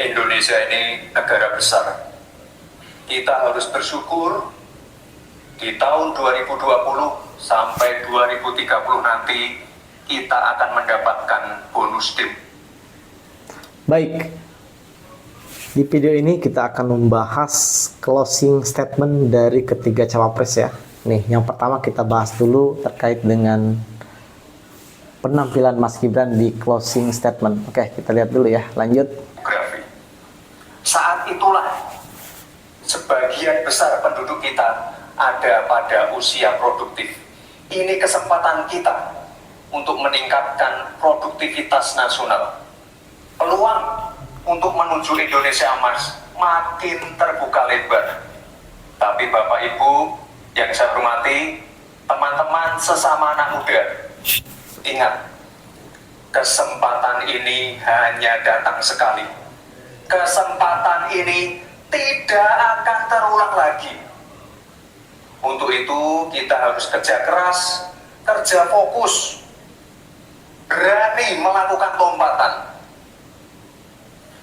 Indonesia ini negara besar. Kita harus bersyukur di tahun 2020 sampai 2030 nanti kita akan mendapatkan bonus DIP. Baik, di video ini kita akan membahas closing statement dari ketiga cawapres ya. Nih, yang pertama kita bahas dulu terkait dengan penampilan Mas Gibran di closing statement. Oke, kita lihat dulu ya, lanjut. Saat itulah sebagian besar penduduk kita ada pada usia produktif. Ini kesempatan kita untuk meningkatkan produktivitas nasional. Peluang untuk menuju Indonesia emas makin terbuka lebar. Tapi Bapak Ibu yang saya hormati, teman-teman sesama anak muda, ingat, kesempatan ini hanya datang sekali. Kesempatan ini tidak akan terulang lagi. Untuk itu kita harus kerja keras, kerja fokus, berani melakukan lompatan.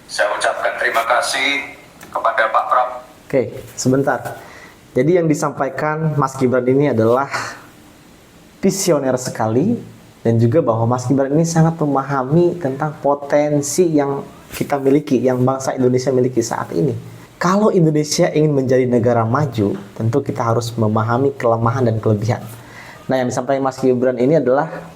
Saya ucapkan terima kasih kepada Pak Prabowo. Oke, sebentar. Jadi yang disampaikan Mas Gibran ini adalah visioner sekali, dan juga bahwa Mas Gibran ini sangat memahami tentang potensi yang kita miliki, yang bangsa Indonesia miliki saat ini. Kalau Indonesia ingin menjadi negara maju, tentu kita harus memahami kelemahan dan kelebihan. Nah, yang disampaikan Mas Gibran ini adalah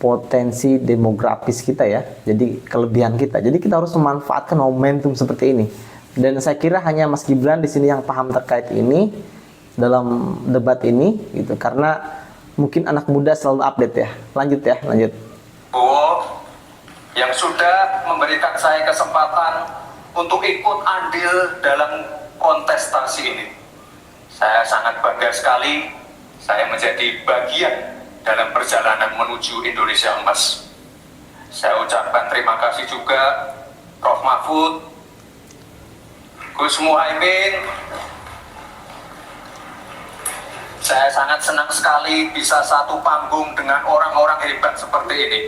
potensi demografis kita ya, jadi kelebihan kita. Jadi kita harus memanfaatkan momentum seperti ini. Dan saya kira hanya Mas Gibran di sini yang paham terkait ini dalam debat ini, gitu. Karena mungkin anak muda selalu update ya. Lanjut ya, lanjut. Yang sudah memberikan saya kesempatan untuk ikut andil dalam kontestasi ini. Saya sangat bangga sekali saya menjadi bagian dalam perjalanan menuju Indonesia emas. Saya ucapkan terima kasih juga Prof. Mahfud, Gus Muhaimin. Saya sangat senang sekali bisa satu panggung dengan orang-orang hebat seperti ini.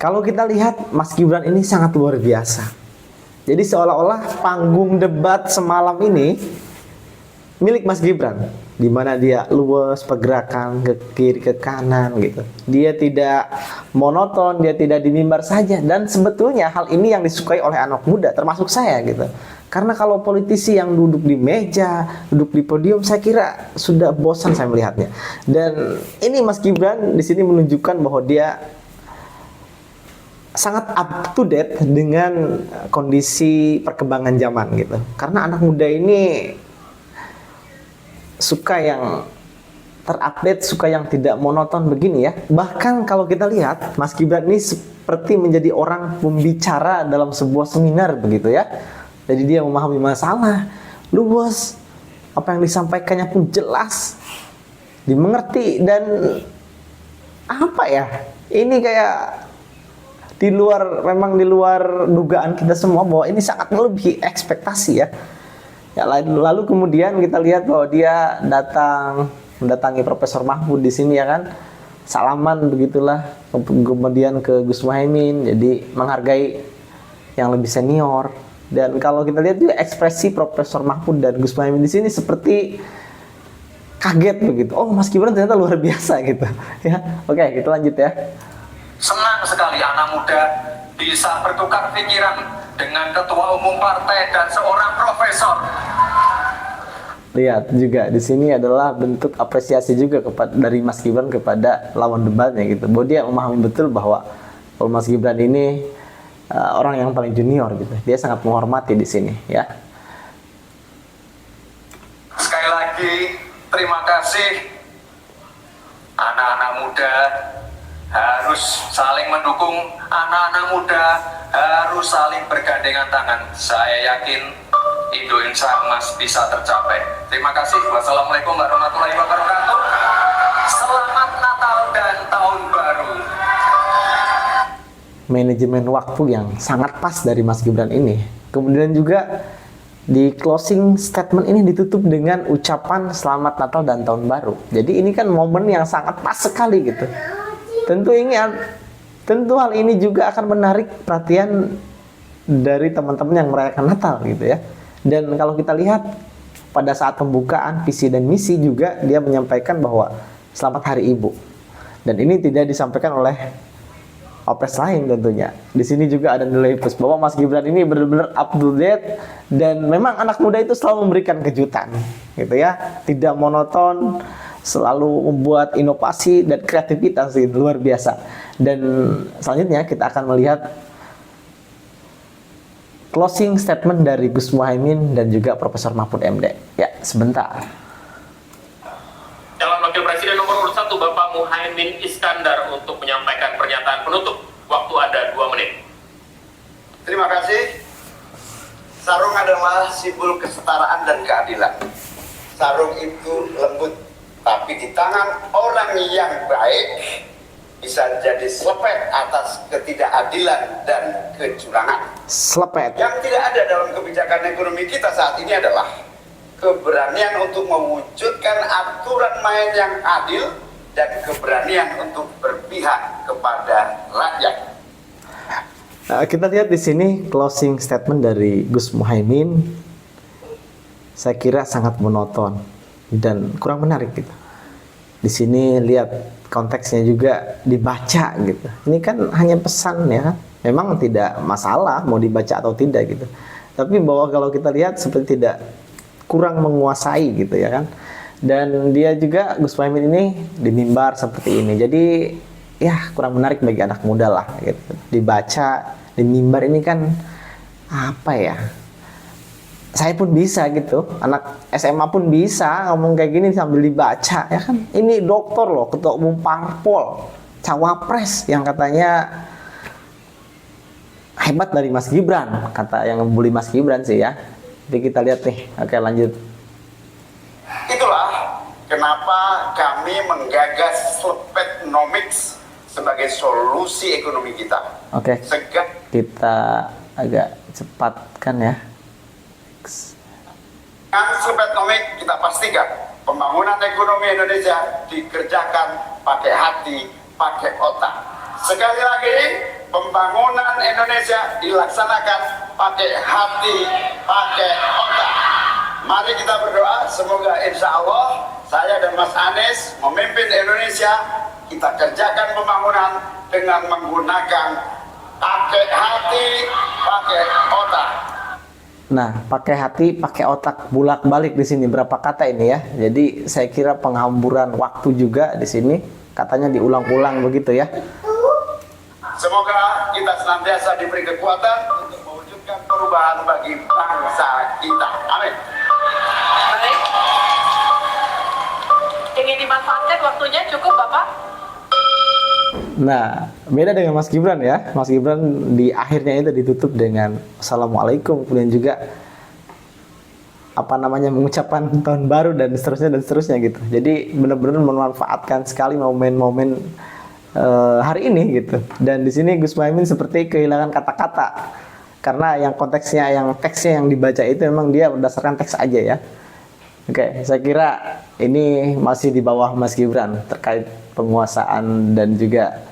Kalau kita lihat, Mas Gibran ini sangat luar biasa. Jadi seolah-olah panggung debat semalam ini milik Mas Gibran, di mana dia luas pergerakan ke kiri ke kanan gitu. Dia tidak monoton, dia tidak di mimbar saja. Dan sebetulnya hal ini yang disukai oleh anak muda, termasuk saya gitu. Karena kalau politisi yang duduk di meja, duduk di podium, saya kira sudah bosan saya melihatnya. Dan ini Mas Gibran di sini menunjukkan bahwa dia sangat up to date dengan kondisi perkembangan zaman gitu. Karena anak muda ini suka yang terupdate, suka yang tidak monoton begini ya. Bahkan kalau kita lihat, Mas Gibran ini seperti menjadi orang pembicara dalam sebuah seminar begitu ya. Jadi dia memahami masalah luas, apa yang disampaikannya pun jelas, dimengerti, dan apa ya, ini kayak memang di luar dugaan kita semua bahwa ini sangat melebihi ekspektasi ya. Ya, lalu kemudian kita lihat bahwa dia mendatangi Profesor Mahfud di sini ya kan, salaman begitulah, kemudian ke Gus Muhaimin, jadi menghargai yang lebih senior. Dan kalau kita lihat juga ekspresi Profesor Mahfud dan Gus Muhaimin di sini seperti kaget begitu. Oh, Mas Gibran ternyata luar biasa gitu ya. Oke, kita lanjut ya. Senang sekali anak muda bisa bertukar pikiran dengan ketua umum partai dan seorang profesor. Lihat juga di sini adalah bentuk apresiasi juga dari Mas Gibran kepada lawan debatnya gitu. Bahwa dia memahami betul bahwa kalau Mas Gibran ini orang yang paling junior gitu. Dia sangat menghormati di sini ya. Sekali lagi terima kasih. Anak-anak muda harus saling mendukung, anak-anak muda harus saling bergandengan tangan. Saya yakin Indonesia emas bisa tercapai. Terima kasih. Wassalamualaikum warahmatullahi wabarakatuh. Selamat Natal dan Tahun Baru. Manajemen waktu yang sangat pas dari Mas Gibran ini. Kemudian juga di closing statement ini ditutup dengan ucapan Selamat Natal dan Tahun Baru. Jadi ini kan momen yang sangat pas sekali gitu. Tentu hal ini juga akan menarik perhatian dari teman-teman yang merayakan Natal gitu ya. Dan kalau kita lihat pada saat pembukaan visi dan misi juga dia menyampaikan bahwa selamat Hari Ibu. Dan ini tidak disampaikan oleh Wapres lain tentunya. Di sini juga ada nilai plus bahwa Mas Gibran ini benar-benar up to date dan memang anak muda itu selalu memberikan kejutan gitu ya. Tidak monoton, selalu membuat inovasi dan kreativitas gitu, luar biasa. Dan selanjutnya kita akan melihat closing statement dari Gus Muhaimin dan juga Profesor Mahfud MD. Ya, sebentar. Calon Wakil Presiden nomor urut 1 Bapak Muhaimin Iskandar untuk menyampaikan pernyataan penutup. Waktu ada 2 menit. Terima kasih. Sarung adalah simbol kesetaraan dan keadilan. Sarung itu lembut, tapi di tangan orang yang baik bisa jadi selepet atas ketidakadilan dan kecurangan. Selepet. Yang tidak ada dalam kebijakan ekonomi kita saat ini adalah keberanian untuk mewujudkan aturan main yang adil dan keberanian untuk berpihak kepada rakyat. Nah, kita lihat di sini closing statement dari Gus Muhaimin. Saya kira sangat monoton dan kurang menarik gitu. Di sini lihat konteksnya juga dibaca gitu. Ini kan hanya pesan ya. Memang tidak masalah mau dibaca atau tidak gitu. Tapi bahwa kalau kita lihat seperti tidak kurang menguasai gitu ya kan. Dan dia juga Gus Muhaimin ini di mimbar seperti ini. Jadi ya kurang menarik bagi anak muda lah gitu. Dibaca di mimbar ini kan apa ya? Saya pun bisa gitu, anak SMA pun bisa ngomong kayak gini sambil dibaca ya kan. Ini dokter loh, ketua umum parpol, cawapres yang katanya hebat dari Mas Gibran, kata yang membuli Mas Gibran sih ya. Jadi kita lihat nih, oke lanjut. Itulah kenapa kami menggagas Slepetnomics sebagai solusi ekonomi kita. Oke, kita agak cepatkan ya. Dengan Slepetnomics kita pastikan pembangunan ekonomi Indonesia dikerjakan pakai hati, pakai otak. Sekali lagi, pembangunan Indonesia dilaksanakan pakai hati, pakai otak. Mari kita berdoa, semoga insya Allah saya dan Mas Anies memimpin Indonesia. Kita kerjakan pembangunan dengan menggunakan pakai hati, pakai otak. Nah, pakai hati, pakai otak, bolak-balik di sini berapa kata ini ya. Jadi saya kira penghamburan waktu juga di sini, katanya diulang-ulang begitu ya. Semoga kita senantiasa diberi kekuatan untuk mewujudkan perubahan bagi bangsa kita. Amin. Baik. Ingin dimanfaatkan waktunya cukup, Bapak? Nah, beda dengan Mas Gibran ya. Mas Gibran di akhirnya itu ditutup dengan Assalamualaikum, kemudian juga mengucapkan tahun baru dan seterusnya gitu. Jadi benar-benar memanfaatkan sekali momen-momen hari ini gitu. Dan di sini Gus Muhaimin seperti kehilangan kata-kata karena yang konteksnya, yang teksnya yang dibaca itu memang dia berdasarkan teks aja ya. Oke, saya kira ini masih di bawah Mas Gibran terkait penguasaan dan juga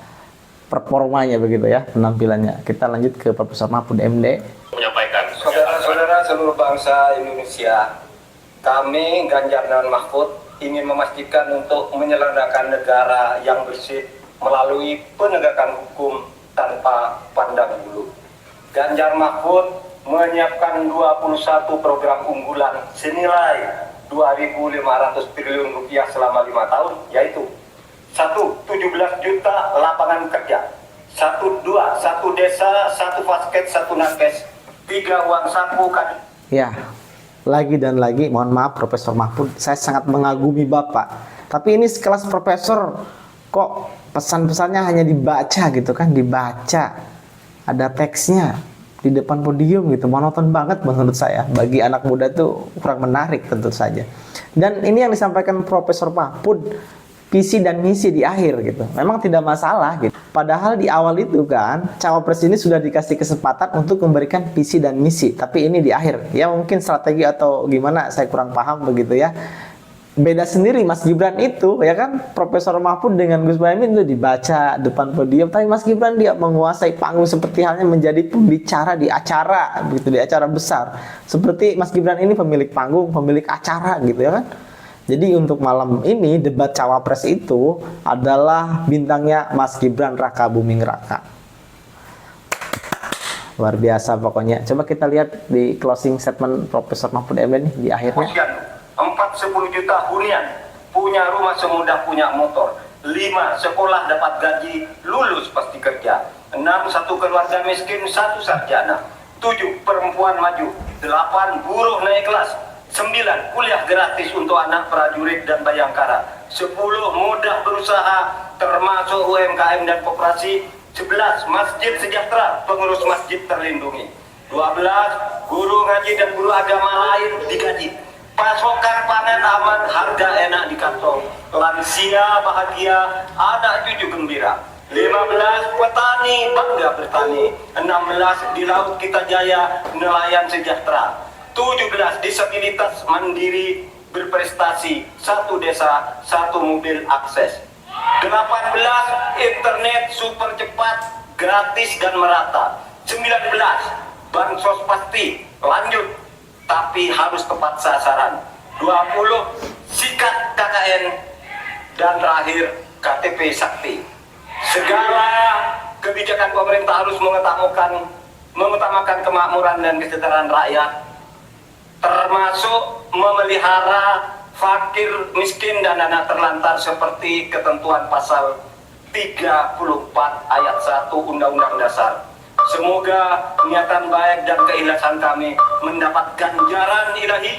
performanya begitu ya, penampilannya. Kita lanjut ke Profesor Mahfud MD. Menyampaikan Saudara-saudara seluruh bangsa Indonesia, kami Ganjar dan Mahfud ingin memastikan untuk menyelenggarakan negara yang bersih melalui penegakan hukum tanpa pandang bulu. Ganjar Mahfud menyiapkan 21 program unggulan senilai 2.500 triliun rupiah selama 5 tahun, yaitu 1. 17 juta lapangan kerja, 1 desa, 1 basket, 1 nakes, 3 uang saku. Ya, lagi dan lagi, mohon maaf Profesor Mahfud, saya sangat mengagumi Bapak. Tapi ini sekelas profesor, kok pesan-pesannya hanya dibaca gitu kan, dibaca. Ada teksnya di depan podium gitu, monoton banget menurut saya. Bagi anak muda tuh kurang menarik tentu saja. Dan ini yang disampaikan Profesor Mahfud, visi dan misi di akhir gitu. Memang tidak masalah gitu. Padahal di awal itu kan cawapres ini sudah dikasih kesempatan untuk memberikan visi dan misi, tapi ini di akhir. Ya mungkin strategi atau gimana saya kurang paham begitu ya. beda sendiri Mas Gibran itu, ya kan? Profesor Mahfud dengan Gus Muhaimin itu dibaca depan podium, tapi Mas Gibran dia menguasai panggung seperti halnya menjadi pembicara di acara, begitu, di acara besar. Seperti Mas Gibran ini pemilik panggung, pemilik acara gitu ya kan? Jadi untuk malam ini debat cawapres itu adalah bintangnya Mas Gibran Raka Buming Raka. Luar biasa pokoknya. Coba kita lihat di closing statement Profesor Mahfud MD nih di akhirnya. 4-10 juta hunian, punya rumah semudah punya motor. 5 sekolah dapat gaji, lulus pasti kerja. 6 satu keluarga miskin, 1 sarjana. 7 perempuan maju. 8 buruh naik kelas. 9 kuliah gratis untuk anak prajurit dan bayangkara. 10 mudah berusaha termasuk UMKM dan koperasi. 11 masjid sejahtera, pengurus masjid terlindungi. 12 guru ngaji dan guru agama lain digaji. Pasokan pangan aman, harga enak di kantong. Lansia bahagia, anak cucu gembira. 15 petani bangga bertani. 16 di laut kita jaya, nelayan sejahtera. 17 disabilitas mandiri berprestasi, 1 desa 1 mobil akses. 18 internet super cepat, gratis dan merata. 19 bansos pasti lanjut tapi harus tepat sasaran. 20 sikat KKN, dan terakhir KTP Sakti. Segala kebijakan pemerintah harus mengutamakan kemakmuran dan kesejahteraan rakyat, termasuk memelihara fakir, miskin, dan anak terlantar seperti ketentuan pasal 34 ayat 1 Undang-Undang Dasar. Semoga niatan baik dan keikhlasan kami mendapat ganjaran ilahi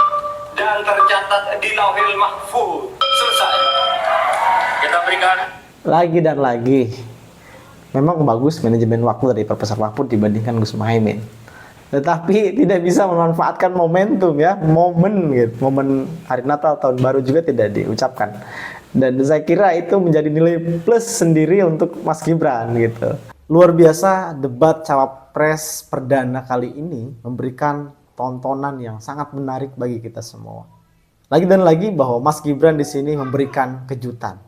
dan tercatat di Lauhil Mahfuz. Selesai. Kita berikan Lagi dan lagi. Memang bagus manajemen waktu dari Profesor Mahfud dibandingkan Gus Muhaimin. Tetapi tidak bisa memanfaatkan momentum ya, momen gitu. Momen hari Natal, tahun baru juga tidak diucapkan. Dan saya kira itu menjadi nilai plus sendiri untuk Mas Gibran gitu. Luar biasa debat cawapres perdana kali ini memberikan tontonan yang sangat menarik bagi kita semua. Lagi dan lagi bahwa Mas Gibran di sini memberikan kejutan.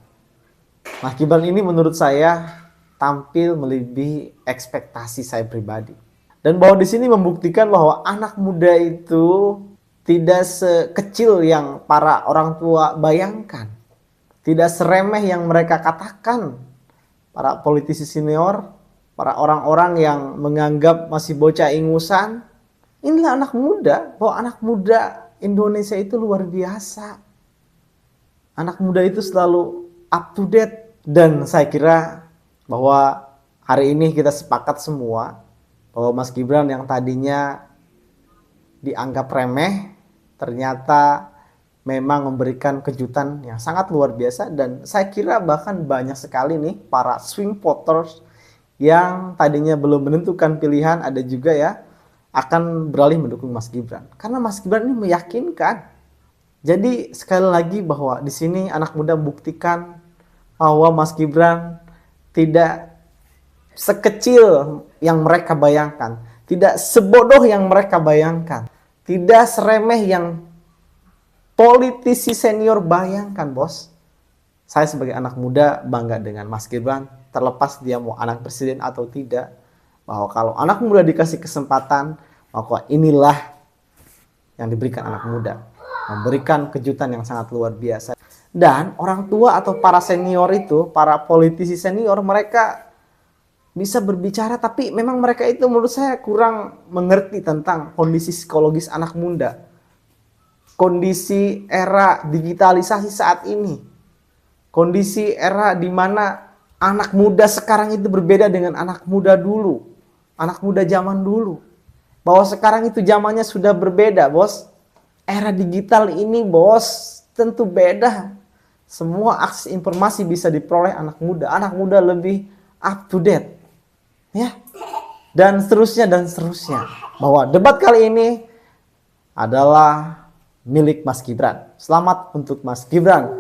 Mas Gibran ini menurut saya tampil melebihi ekspektasi saya pribadi. Dan bahwa di sini membuktikan bahwa anak muda itu tidak sekecil yang para orang tua bayangkan. Tidak seremeh yang mereka katakan. Para politisi senior, para orang-orang yang menganggap masih bocah ingusan. Inilah anak muda, bahwa anak muda Indonesia itu luar biasa. Anak muda itu selalu up to date. Dan saya kira bahwa hari ini kita sepakat semua bahwa Mas Gibran yang tadinya dianggap remeh ternyata memang memberikan kejutan yang sangat luar biasa. Dan saya kira bahkan banyak sekali nih para swing voters yang tadinya belum menentukan pilihan, ada juga ya akan beralih mendukung Mas Gibran karena Mas Gibran ini meyakinkan. Jadi sekali lagi bahwa di sini anak muda membuktikan bahwa Mas Gibran tidak sekecil yang mereka bayangkan, tidak sebodoh yang mereka bayangkan, tidak seremeh yang politisi senior bayangkan, bos. Saya sebagai anak muda bangga dengan Mas Gibran, terlepas dia mau anak presiden atau tidak, bahwa kalau anak muda dikasih kesempatan, maka inilah yang diberikan anak muda, memberikan kejutan yang sangat luar biasa. Dan orang tua atau para senior itu, para politisi senior, mereka bisa berbicara, tapi memang mereka itu menurut saya kurang mengerti tentang kondisi psikologis anak muda. Kondisi era digitalisasi saat ini. Kondisi era di mana anak muda sekarang itu berbeda dengan anak muda dulu. Anak muda zaman dulu. Bahwa sekarang itu zamannya sudah berbeda, bos. Era digital ini, bos, tentu beda. Semua akses informasi bisa diperoleh anak muda. Anak muda lebih up to date. Ya. Dan seterusnya dan seterusnya. Bahwa debat kali ini adalah milik Mas Gibran. Selamat untuk Mas Gibran.